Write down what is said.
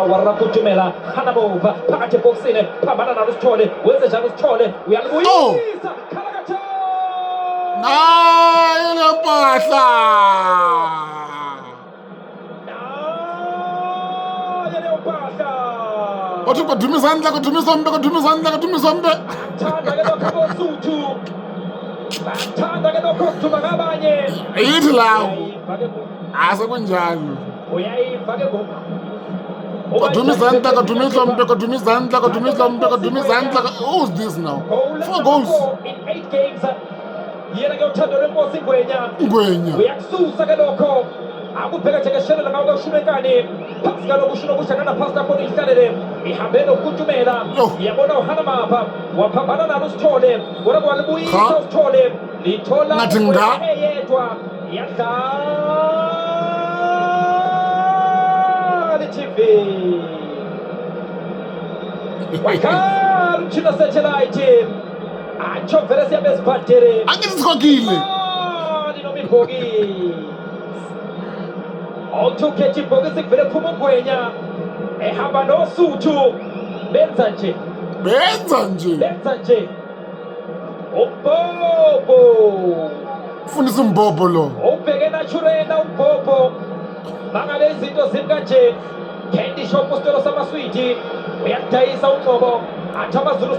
Warra Kutumela, Hanabova, Pakate Boxine, Pamana Rustole, where's the Janustole? We are Luisa, Kalagato! Nayo pahla. Othi badumisa andla kudumisombe Thanda ke lokho koSuthu. Bathanda ke lokho kuthuma ngabanye. ayithi lawo Uyayiva ke asekunjalo uyayiva ke ngoku. kadumisa andla who's this now 4 goals in 8 games. Yena ke uthando lwenkosi ngwenya uyakususa ke lokho akubheka nje ngeshelela ngawo kweshumekane phansi kaloku usho nokuhlangana phasi lapho ihlalele ihambe nokukutumela iyabona uhanamapha waphambana nalo uSithole kodwa kwalibuyisa uSithole lithola Ngathi nga. eyedwa yadlala TV wakhala umtshina satellite atsho vele siyabezibhadere angithi sikhokile Ibhokisi awuthukhethe ibhokisi kuvele phuma ugwenya ehamba noSuthu benza nje uBhobo fundisa umbhobho lo ubheke naturena uBhobo mangabe izinto zimkanje candy shop usitolo samaswiti uyakudayisa uNgcobo athi amaZulu